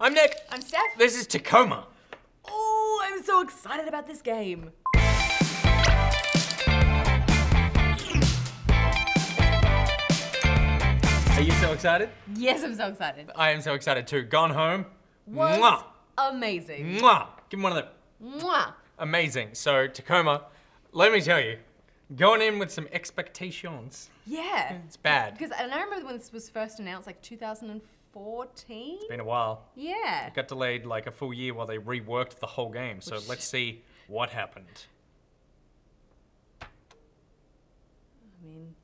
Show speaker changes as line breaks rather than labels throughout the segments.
I'm Nick.
I'm Steph.
This is Tacoma.
Oh, I'm so excited about this game.
Are you so excited?
Yes, I'm so excited.
I am so excited too. Gone home.
Was
Mwah.
amazing.
Mwah. Give me one of them.
Mwah.
Amazing. So Tacoma, let me tell you, going in with some expectations.
Yeah.
It's bad.
Because and I remember when this was first announced, like 2014.
It's been a while.
Yeah.
It got delayed like a full year while they reworked the whole game. So let's see what happened.
I mean,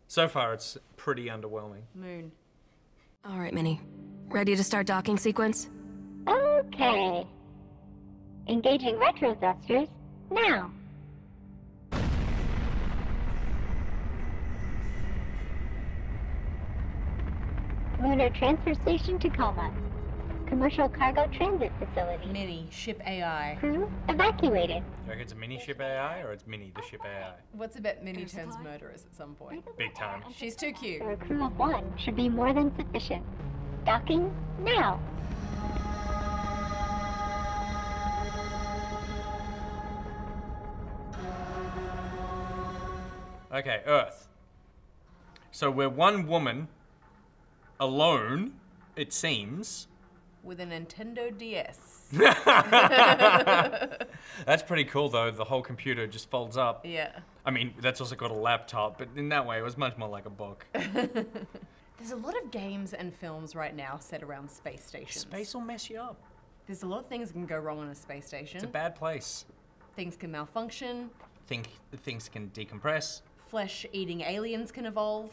So far, it's pretty underwhelming.
moon.
All right, Minnie. Ready to start docking sequence?
Okay. Engaging retro thrusters now. Lunar Transfer Station Tacoma. Commercial Cargo Transit Facility.
Mini ship AI.
Crew evacuated.
You reckon it's a mini ship AI or it's Mini the ship AI?
What's a bet Mini turns murderous at some point?
Big time.
She's too cute.
For a crew of 1 should be more than sufficient. Docking now.
Okay, Earth. So we're one woman, alone, it seems.
With a Nintendo DS.
That's pretty cool though, the whole computer just folds up.
Yeah.
I mean, that's also got a laptop, but in that way it was much more like a book.
There's a lot of games and films right now set around space stations.
Space will mess you up.
There's a lot of things that can go wrong on a space station.
It's a bad place.
Things can malfunction.
Things can decompress.
Flesh-eating aliens can evolve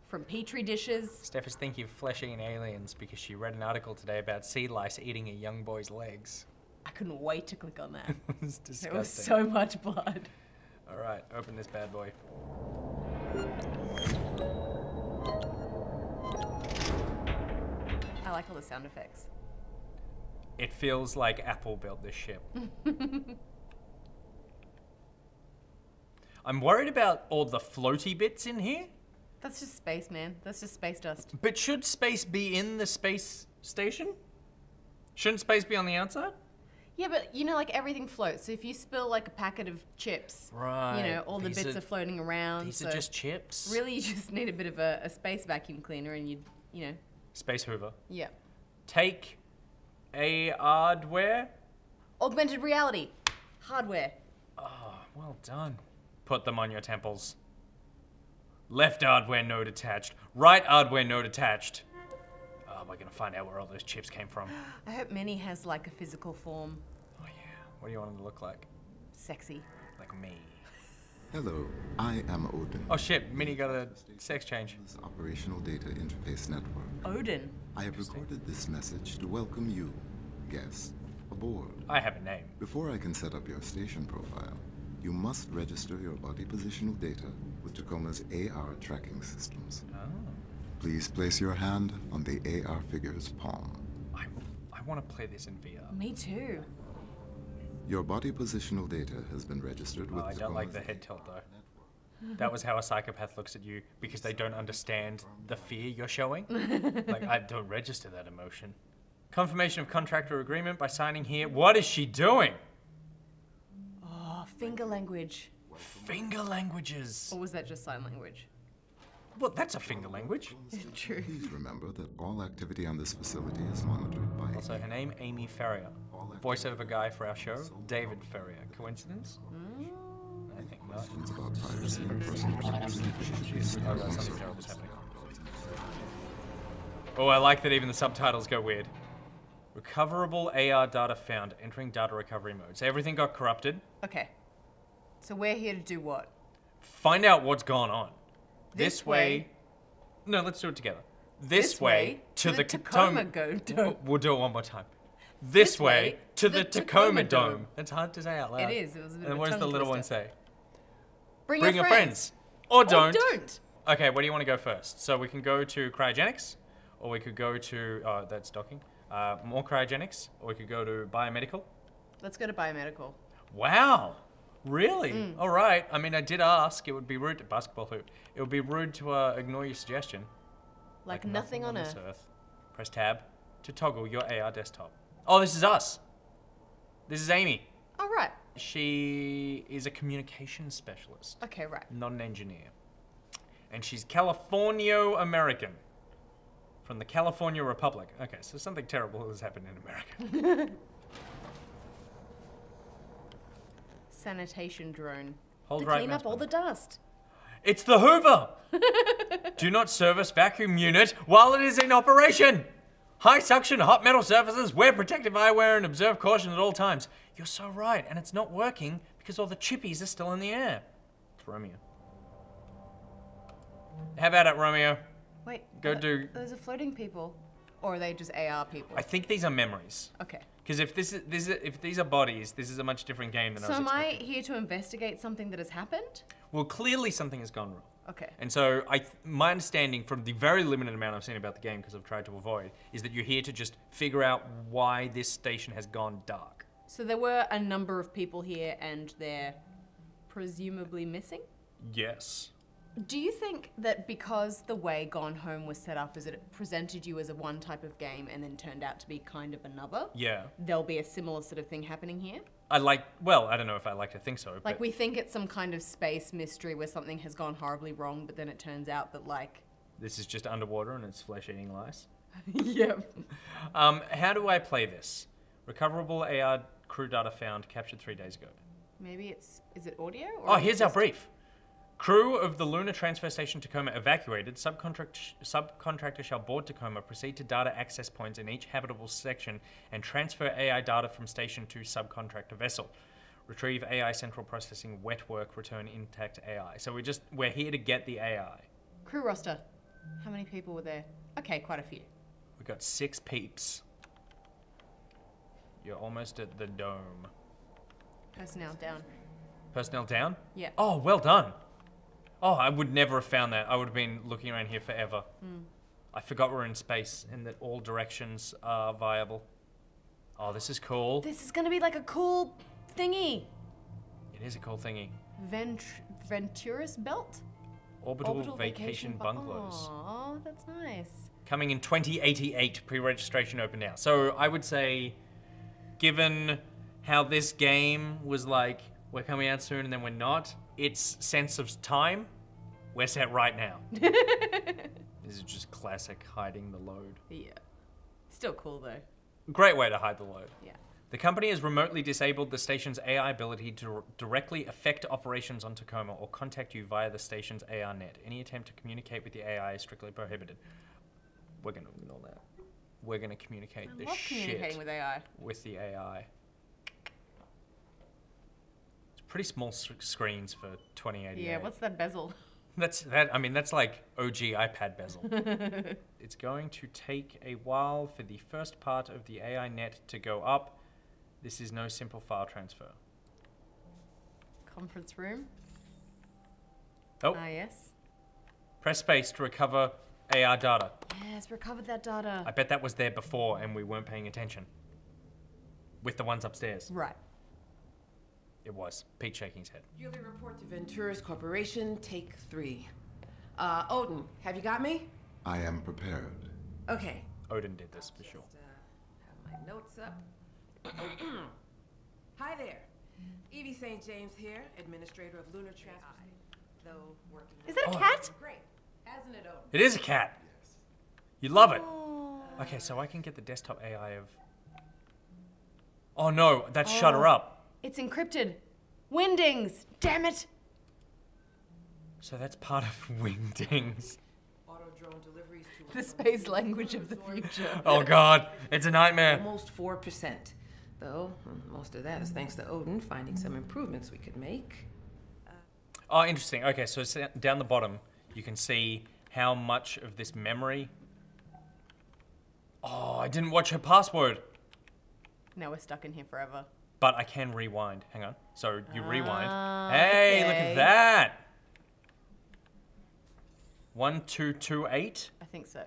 from petri dishes.
Steph is thinking of flesh-eating aliens because she read an article today about sea lice eating a young boy's legs.
I couldn't wait to click on that.
It was disgusting.
There was so much blood.
All right, open this bad boy.
I like all the sound effects.
It feels like Apple built this ship. I'm worried about all the floaty bits in here.
That's just space, man. That's just space dust.
But should space be in the space station? Shouldn't space be on the outside?
Yeah, but you know, like everything floats. So if you spill like a packet of chips,
Right.
you know, all the bits are floating around.
These
so
are just chips.
really, you just need a bit of a space vacuum cleaner, and you know,
Space Hoover.
yeah.
Take a hardware.
Augmented reality, hardware.
Oh, well done. Put them on your temples. Left hardware node attached. Right hardware node attached. Oh, we're gonna find out where all those chips came from.
I hope Minnie has like a physical form.
Oh yeah. What do you want them to look like?
Sexy.
Like me.
Hello, I am Odin.
Oh shit, Minnie got a sex change.
This Operational Data Interface Network.
Odin.
I have recorded this message to welcome you, guests, aboard.
I have a name.
Before I can set up your station profile, you must register your body positional data with Tacoma's AR tracking systems.
Oh.
Please place your hand on the AR figure's palm.
I want to play this in VR.
Me too.
Your body positional data has been registered with
Oh, I don't like the head tilt though. That was how a psychopath looks at you because they don't understand the fear you're showing. Like, I don't register that emotion. Confirmation of contract or agreement by signing here. What is she doing?
Oh, finger language.
Finger languages.
Or was that just sign language?
Well, that's a finger language.
True.
Please remember that all activity on this facility is monitored by
Also, her name, Amy Ferrier. Voiceover guy for our show, David Ferrier. Coincidence? I think not.
It's about privacy and personal privacy.
Oh, no, something terrible's happening. Oh, I like that even the subtitles go weird. Recoverable AR data found. Entering data recovery mode. So everything got corrupted.
Okay. So we're here to do what?
Find out what's gone on.
This way.
No, let's do it together. This way to the
Tacoma
Tacoma.
Dome.
We'll do it one more time. This way to the Tacoma Dome. That's hard to say out loud.
It is. It was a bit of
And
a
what does the
tongue
little one
twister.
say?
Bring
Bring your friends. Or don't.
Or don't.
Okay, where do you want to go first? So we can go to cryogenics, or we could go to, that's docking, more cryogenics, or we could go to biomedical.
Let's go to biomedical.
Wow. Really? All right. I mean, I did ask. It would be rude to basketball hoop. It would be rude to ignore your suggestion.
Like nothing on
this
Earth.
Press tab. to toggle your AR desktop. Oh, this is us. This is Amy.
Oh, right.
She is a communications specialist,
Okay, right.
not an engineer. And she's Californio-American. From the California Republic. Okay, so something terrible has happened in America.
Sanitation drone.
Hold
to
right
clean
mouse
up all the
button.
dust.
It's the Hoover! Do not service vacuum unit while it is in operation. High suction, hot metal surfaces, wear protective eyewear and observe caution at all times. You're so right, and it's not working because all the chippies are still in the air. It's Romeo. How about it, Romeo?
Wait.
Go do...
Those are floating people. Or are they just AR people?
I think these are memories.
Okay.
Because if if these are bodies, this is a much different game than I was
So am I
expecting.
here to investigate something that has happened?
Well, clearly something has gone wrong.
Okay.
And so my understanding from the very limited amount I've seen about the game, because I've tried to avoid, is that you're here to just figure out why this station has gone dark.
So there were a number of people here and they're presumably missing?
Yes.
Do you think that because the way Gone Home was set up is that it presented you as a one type of game and then turned out to be kind of another?
Yeah.
There'll be a similar sort of thing happening here?
Well, I don't know if I like to think so.
Like,
but
we think it's some kind of space mystery where something has gone horribly wrong, but then it turns out that, like...
this is just underwater and it's flesh-eating lice.
Yep.
How do I play this? Recoverable AR crew data found, captured 3 days ago.
Maybe it's... Is it audio? Or
Oh,
is it
here's our
just-
brief. Crew of the Lunar Transfer Station Tacoma evacuated. Subcontractor shall board Tacoma, proceed to data access points in each habitable section, and transfer AI data from station to subcontractor vessel. Retrieve AI central processing, wet work, return intact AI. So we're here to get the AI.
Crew roster. How many people were there? Okay, quite a few.
We got 6 peeps. You're almost at the dome.
Personnel down.
Personnel down?
Yeah.
Oh, well done. Oh, I would never have found that. I would have been looking around here forever. I forgot we're in space and that all directions are viable. Oh, this is cool.
This is gonna be like a cool thingy.
It is a cool thingy.
Venturous Belt?
Orbital vacation bungalows.
Oh, that's nice.
Coming in 2088, pre-registration open now. So I would say, given how this game was like, we're coming out soon and then we're not, its sense of time, we're set right now. This is just classic hiding the load.
Yeah. Still cool though.
Great way to hide the load.
Yeah.
The company has remotely disabled the station's AI ability to directly affect operations on Tacoma or contact you via the station's AR net. Any attempt to communicate with the AI is strictly prohibited. We're going to ignore that. We're going to communicate
I
this
love
shit
communicating with AI.
with the AI. It's pretty small screens for 2088.
Yeah, what's that bezel?
That's like OG iPad bezel. It's going to take a while for the first part of the AI net to go up. This is no simple file transfer.
Conference room.
Oh,
Ah, yes.
press space to recover AR data.
Yes, recovered that data.
I bet that was there before and we weren't paying attention. With the ones upstairs.
Right.
It was. Pete shaking his head.
Yearly report to Ventura's Corporation, take 3. Odin, have you got me?
I am prepared.
Okay.
Odin did this for sure.
Just, have my notes up. Hi there. Evie St. James here, administrator of Lunar Transport. Though working.
Is that a cat?
Great. Hasn't it, Odin?
It is a cat. You love it.
Oh.
Okay, so I can get the desktop AI of... Oh no, that's shut her up.
It's encrypted. Windings. Damn it.
So that's part of Wingdings.
Auto drone deliveries to
The space language of the future.
Oh god, it's a nightmare.
almost 4%. Though, most of that is thanks to Odin finding some improvements we could make.
Oh, interesting. Okay, so it's down the bottom, you can see how much of this memory... Oh, I didn't watch her password.
Now we're stuck in here forever.
But I can rewind. Hang on. So you rewind.
Ah,
Hey, look
okay.
at that. 1228.
I think so.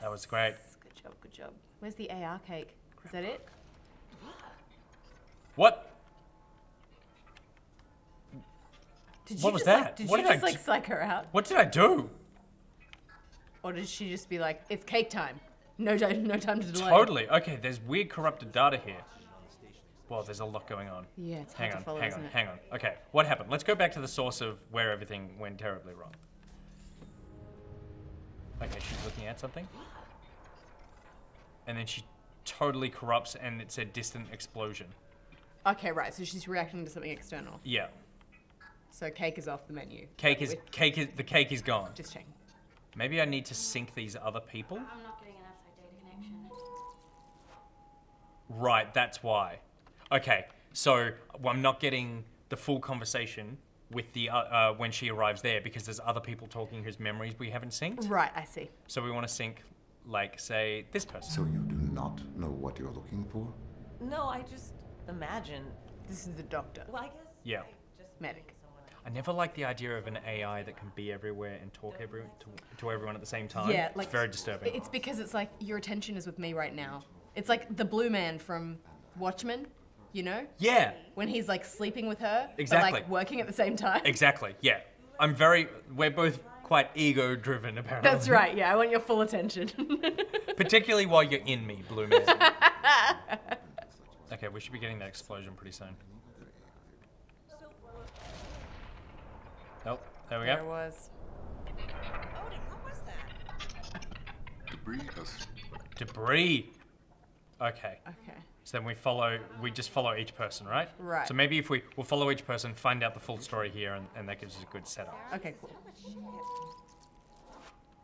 That was great.
Good job, good job. Where's the AR cake? Is that it?
What?
Did
What
you
was
just,
that?
Like, did
What
you
did I
just like
do?
psych her out?
What did I do?
Or did she just be like, it's cake time? No time to delay.
Totally. Okay, there's weird corrupted data here. Well, there's a lot going on.
Yeah, it's hard to follow, isn't it?
Hang on. Okay, what happened? Let's go back to the source of where everything went terribly wrong. Okay, she's looking at something. And then she totally corrupts and it said distant explosion.
Okay, right, so she's reacting to something external.
Yeah.
So cake is off the menu.
The cake is gone.
Just checking.
Maybe I need to sync these other people?
I'm not getting an outside data connection.
Right, that's why. Okay, so I'm not getting the full conversation with the when she arrives there because there's other people talking whose memories we haven't synced.
Right, I see.
So we want to sync, like, say, this person.
So you do not know what you're looking for?
No, I just imagine.
This is the doctor.
Well, I guess.
Yeah.
Medic.
I never like the idea of an AI that can be everywhere and talk to everyone at the same time.
Yeah, like
it's very disturbing.
It's because it's like your attention is with me right now. It's like the blue man from Watchmen, you know?
Yeah.
When he's like sleeping with her,
Exactly.
but like working at the same time.
Exactly. Yeah. We're both quite ego-driven, apparently.
That's right. Yeah, I want your full attention.
Particularly while you're in me, blue man. Okay, we should be getting that explosion pretty soon. Oh, there we
There it
go.
was.
Odin, what was that?
Debris. Okay.
Okay.
So then we just follow each person, right?
Right.
So maybe if we'll follow each person, find out the full story here, and that gives us a good setup.
Okay, cool.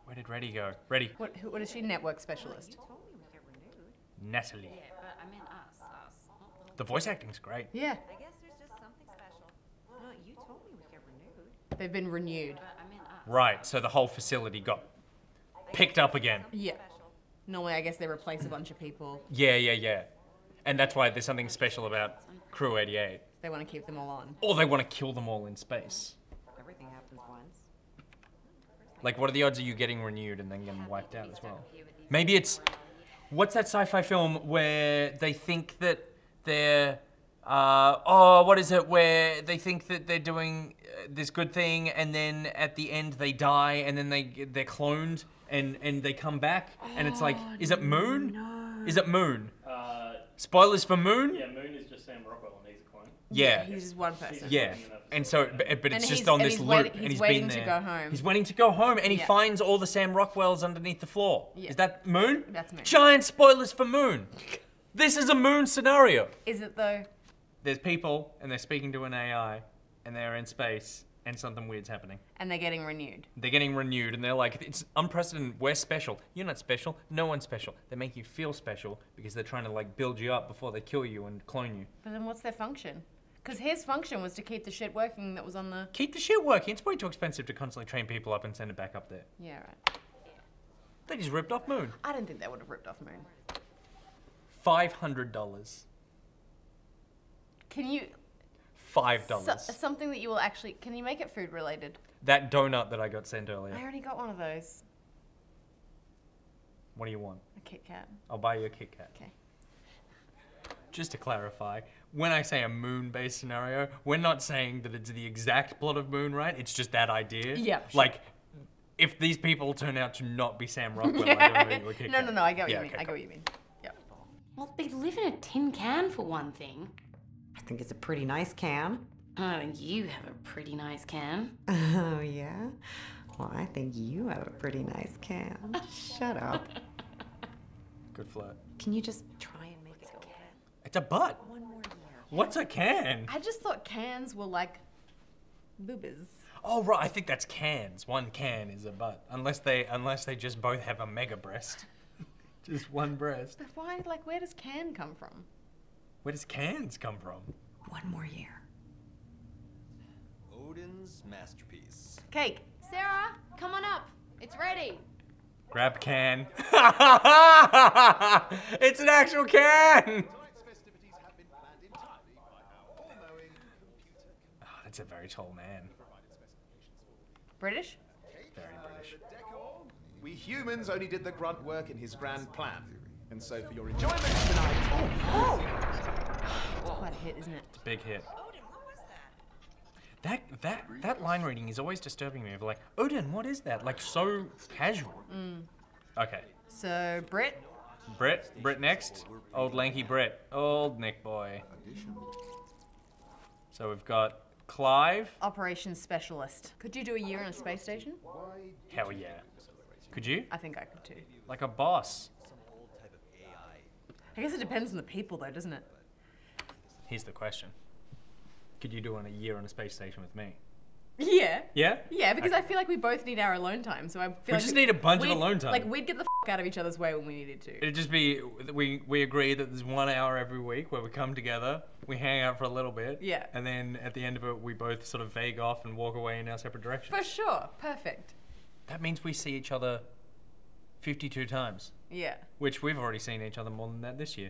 Where did Reddy go? Reddy.
What is she? Network specialist.
Natalie.
Yeah, but I meant us.
The voice acting's great.
Yeah,
I guess there's just something special. Well, you told me we'd get renewed.
they've been renewed.
But I meant us.
Right, so the whole facility got picked up again.
Yeah. Normally, I guess they replace a bunch of people.
Yeah. And that's why there's something special about Crew 88.
They want to keep them all on.
Or they want to kill them all in space.
Everything happens once.
Like, what are the odds of you getting renewed and then getting wiped out as well? Maybe it's... What's that sci-fi film where they think that they're... what is it? Where they think that they're doing this good thing and then at the end they die and then they're cloned and they come back and it's like, is it Moon? No. Is it Moon? Spoilers for Moon?
Yeah, Moon is just Sam Rockwell and he's a clone.
Yeah.
He's just one person.
Yeah. And so, but it's
And
just
he's-
on
and
this
he's
loop,
wait-
and
he's
he's
waiting
been
to
there.
go home.
He's waiting to go home, and he
Yeah.
finds all the Sam Rockwells underneath the floor.
Yeah.
Is that Moon?
That's Moon.
Giant spoilers for Moon. This is a Moon scenario.
Is it though?
There's people, and they're speaking to an AI, and they're in space, and something weird's happening.
And they're getting renewed.
They're getting renewed, and they're like, it's unprecedented. We're special. You're not special. No one's special. They make you feel special because they're trying to like build you up before they kill you and clone you.
But then what's their function? Because his function was to keep the shit working that was on the...
Keep the shit working. It's way too expensive to constantly train people up and send it back up there.
Yeah, right.
They just ripped off Moon.
I don't think they would have ripped off Moon.
$500.
Can you...
$5.
something that you will actually... Can you make it food related?
That donut that I got sent earlier.
I already got one of those.
What do you want?
A Kit Kat.
I'll buy you a Kit Kat.
Okay.
Just to clarify, when I say a Moon-based scenario, we're not saying that it's the exact plot of Moon, right? It's just that idea.
Yeah, sure.
Like, if these people turn out to not be Sam Rockwell, I don't know a Kit Kat.
No, I get what
Yeah,
you mean.
okay,
I get
cool.
what you mean. Yep.
Well, they live in a tin can for one thing.
I think it's a pretty nice can.
Oh, you have a pretty nice can.
Oh, yeah? Well, I think you have a pretty nice can. Shut up.
Good flirt.
Can you just try and make it go?
It's a butt.
One more year.
What's a can?
I just thought cans were like boobas.
Oh, right. I think that's cans. One can is a butt. Unless they just both have a mega breast. Just one breast.
But why, like, where does can come from?
Where does cans come from?
One more year.
Odin's masterpiece.
Cake.
Sarah, come on up. It's ready.
Grab can. It's an actual can! Oh, that's a very tall man.
British?
Very British.
We humans only did the grunt work in his grand plan. And so for your enjoyment tonight...
It's quite a hit, isn't it?
It's a big hit.
Odin, what was that?
That line reading is always disturbing me. Of like, Odin, what is that? Like, so casual. Okay.
So, Britt?
Britt next. Old lanky Britt. Old Nick boy. So we've got Clive.
Operations specialist. Could you do a year on a space station?
Hell yeah. Could you?
I think I could too.
Like a boss.
I guess it depends on the people though, doesn't it?
Here's the question. Could you do a year on a space station with me?
Yeah.
Yeah?
Yeah, because I feel like we both need our alone time, so I feel
We
like
just need a bunch of
we'd-
alone time.
Like, we'd get the out of each other's way when we needed to.
It'd just be, we agree that there's 1 hour every week where we come together, we hang out for a little bit.
Yeah.
And then at the end of it, we both sort of vague off and walk away in our separate directions.
For sure. Perfect.
That means we see each other 52 times.
Yeah.
Which we've already seen each other more than that this year.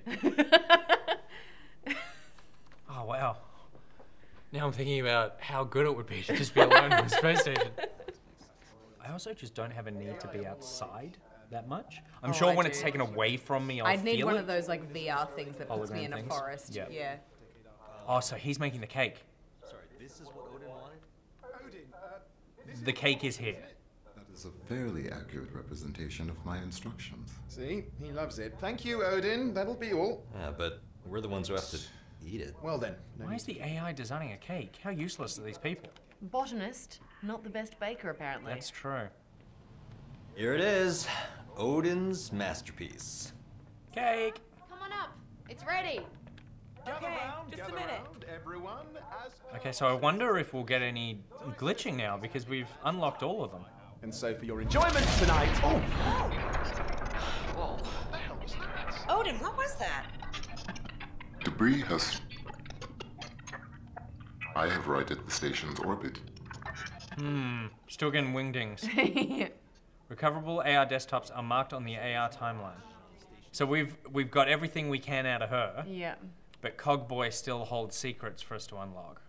Oh, wow. Now I'm thinking about how good it would be to just be alone in a space station. I also just don't have a need to be outside that much. I'm sure when it's taken away from me, I'd
need
feel
one
it.
of those like VR things that puts me
Hologram
in a
things?
forest.
Yeah.
Yeah.
Oh, so he's making the cake.
Sorry, this is what Odin wanted?
The cake is here.
That is a fairly accurate representation of my instructions.
See? He loves it. Thank you, Odin. That'll be all.
Yeah, but we're the ones who have to eat it.
Well then. No
Why is the AI designing a cake? How useless are these people?
Botanist, not the best baker apparently.
That's true.
Here it is. Odin's masterpiece.
Cake!
Come on up. It's ready.
Gather
just a
gather
minute.
round, everyone. As
Okay, so I wonder if we'll get any glitching now because we've unlocked all of them.
And so for your enjoyment tonight. Oh!
Whoa.
Odin, what was that?
Debris has... I have righted the station's orbit.
Still getting wingdings. Recoverable AR desktops are marked on the AR timeline. So we've got everything we can out of her.
Yeah.
But Cogboy still holds secrets for us to unlock.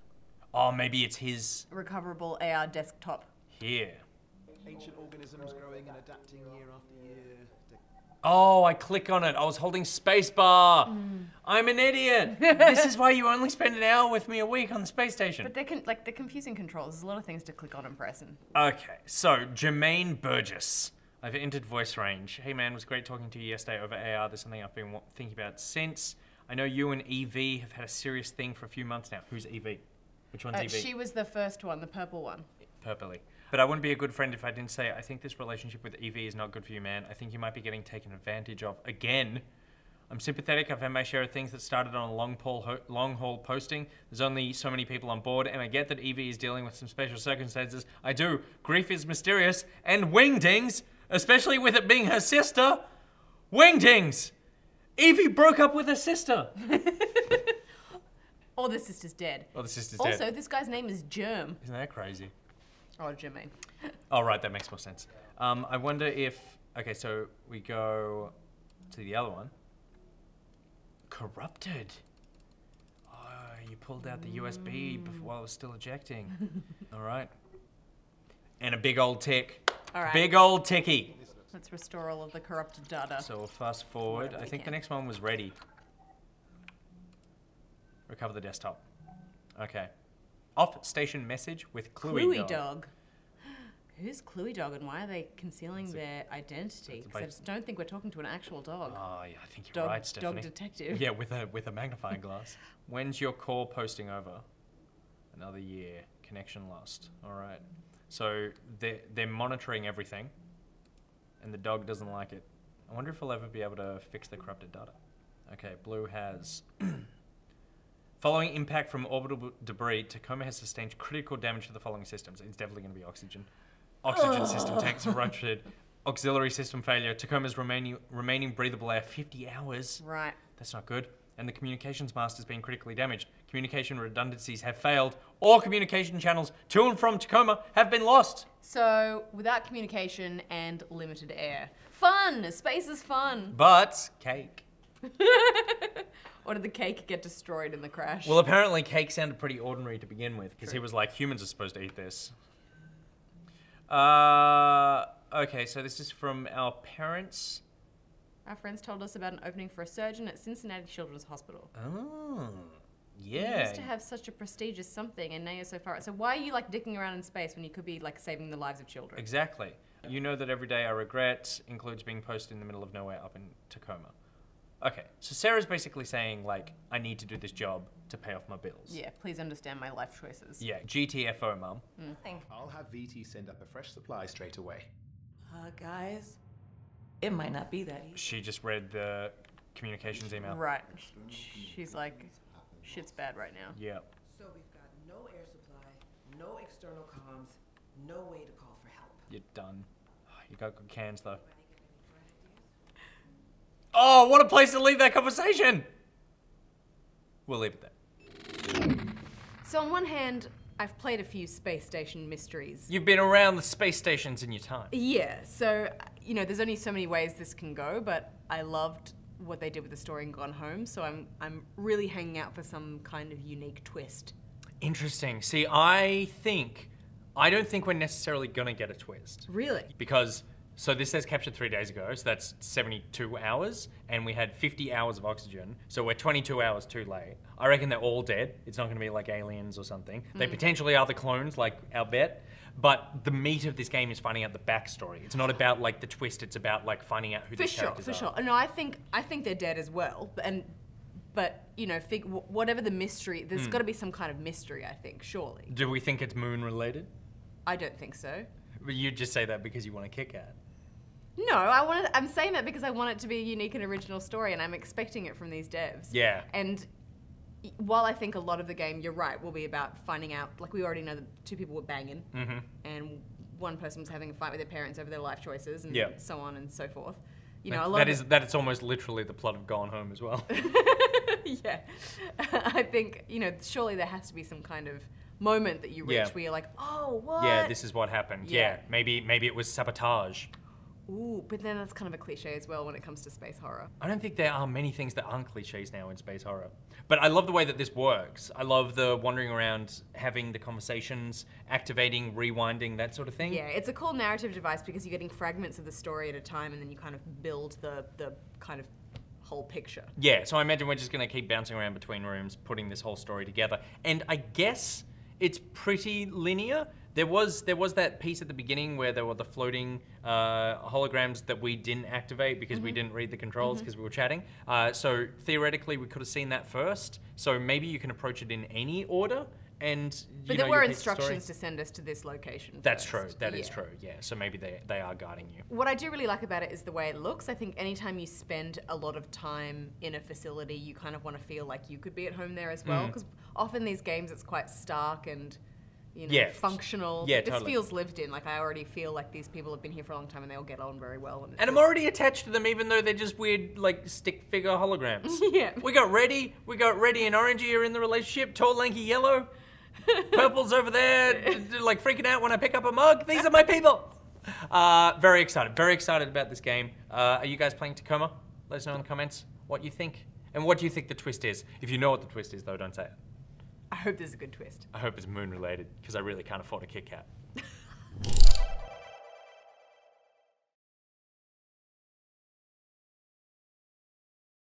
Oh, maybe it's his
Recoverable AR desktop.
here.
Ancient organisms growing and adapting year after year.
Oh, I click on it. I was holding spacebar. I'm an idiot. This is why you only spend an hour with me a week on the space station.
But they're confusing controls. There's a lot of things to click on and press. And
Okay, so Jermaine Burgess. I've entered voice range. Hey man, it was great talking to you yesterday over AR. There's something I've been thinking about since. I know you and Evie have had a serious thing for a few months now. Who's Evie? Which one's Evie?
she was the first one, the purple one.
Purpley. But I wouldn't be a good friend if I didn't say, I think this relationship with Evie is not good for you, man. I think you might be getting taken advantage of again. I'm sympathetic. I've had my share of things that started on a long haul posting. There's only so many people on board, and I get that Evie is dealing with some special circumstances. I do. Grief is mysterious, and wingdings, especially with it being her sister. Wingdings! Evie broke up with her sister.
Or the sister's dead.
Oh, the sister's dead.
Also, this guy's name is Germ.
Isn't that crazy?
Oh, Jermaine.
Oh, right, that makes more sense. I wonder if... Okay, so we go to the other one. Corrupted. Oh, you pulled out the USB while it was still ejecting. All right. And a big old tick.
All right.
Big old ticky.
Let's restore all of the corrupted data.
So we'll fast forward. I think the next one was ready. Recover the desktop. Okay. Off station message with Cluey Dog.
Who's Cluey Dog and why are they concealing their identity? Because I just don't think we're talking to an actual dog.
Oh, yeah, I think you're right, Stephanie.
Dog detective.
Yeah, with a magnifying glass. When's your core posting over? Another year. Connection lost. All right. So they're monitoring everything, and the dog doesn't like it. I wonder if we'll ever be able to fix the corrupted data. Okay, Blue has... Following impact from orbital debris, Tacoma has sustained critical damage to the following systems. It's definitely going to be oxygen. Oxygen system tanks have ruptured. Auxiliary system failure. Tacoma's remaining breathable air 50 hours.
Right.
That's not good. And the communications mast has been critically damaged. Communication redundancies have failed. All communication channels to and from Tacoma have been lost.
So, without communication and limited air. Fun! Space is fun!
But, cake.
Or did the cake get destroyed in the crash?
Well, apparently cake sounded pretty ordinary to begin with, because he was like, humans are supposed to eat this. Okay, so this is from our parents.
Our friends told us about an opening for a surgeon at Cincinnati Children's Hospital.
Oh. Yeah.
You used to have such a prestigious something, and now you're so far. So why are you like dicking around in space when you could be like saving the lives of children?
Exactly. You know that every day I regret includes being posted in the middle of nowhere up in Tacoma. Okay, so Sarah's basically saying, like, I need to do this job to pay off my bills.
Yeah, please understand my life choices.
Yeah, GTFO, Mum.
I'll have VT send up a fresh supply straight away.
Guys, it might not be that easy.
She just read the communications email.
Right. She's like, shit's bad right now.
Yeah.
So we've got no air supply, no external comms, no way to call for help.
You're done. You got good cans, though. Oh, what a place to leave that conversation! We'll leave it there.
So on one hand, I've played a few space station mysteries.
You've been around the space stations in your time.
Yeah, so, you know, there's only so many ways this can go, but I loved what they did with the story in Gone Home, so I'm really hanging out for some kind of unique twist.
Interesting. See, I don't think we're necessarily gonna get a twist.
Really?
Because, so this says captured 3 days ago, so that's 72 hours, and we had 50 hours of oxygen, so we're 22 hours too late. I reckon they're all dead. It's not gonna be like aliens or something. They potentially are the clones, like our bet, but the meat of this game is finding out the backstory. It's not about like the twist, it's about like finding out who these characters are.
For sure. No, I think they're dead as well, but you know, whatever the mystery, there's got to be some kind of mystery, I think, surely.
Do we think it's moon related?
I don't think so.
But you just say that because you want to kick at.
No, I'm saying that because I want it to be a unique and original story, and I'm expecting it from these devs.
Yeah.
And while I think a lot of the game, you're right, will be about finding out, like we already know that two people were banging, and one person was having a fight with their parents over their life choices, and so on and so forth. You know, a lot
that is almost literally the plot of Gone Home as well.
Yeah. I think, you know, surely there has to be some kind of moment that you reach where you're like, oh, what?
Yeah, this is what happened. Yeah. Maybe it was sabotage.
Ooh, but then that's kind of a cliche as well when it comes to space horror.
I don't think there are many things that aren't cliches now in space horror. But I love the way that this works. I love the wandering around, having the conversations, activating, rewinding, that sort of thing.
Yeah, it's a cool narrative device because you're getting fragments of the story at a time and then you kind of build the kind of whole picture.
Yeah, so I imagine we're just going to keep bouncing around between rooms, putting this whole story together. And I guess it's pretty linear. There was that piece at the beginning where there were the floating holograms that we didn't activate because we didn't read the controls because we were chatting. So theoretically, we could have seen that first. So maybe you can approach it in any order. But
there were instructions to send us to this location
That's
first.
true. That is true. Yeah. So maybe they are guiding you.
What I do really like about it is the way it looks. I think anytime you spend a lot of time in a facility, you kind of want to feel like you could be at home there as well. Because often these games, it's quite stark and functional.
Yeah,
this feels lived in. Like I already feel like these people have been here for a long time and they all get on very well.
And I'm already attached to them, even though they're just weird, like stick figure holograms.
Yeah.
We got Reddy and Orangey are in the relationship. Tall, lanky, yellow. Purple's over there, like freaking out when I pick up a mug. These are my people. Very excited about this game. Are you guys playing Tacoma? Let us know in the comments what you think. And what do you think the twist is? If you know what the twist is, though, don't say it.
I hope there's a good twist.
I hope it's moon related, because I really can't afford a Kit Kat.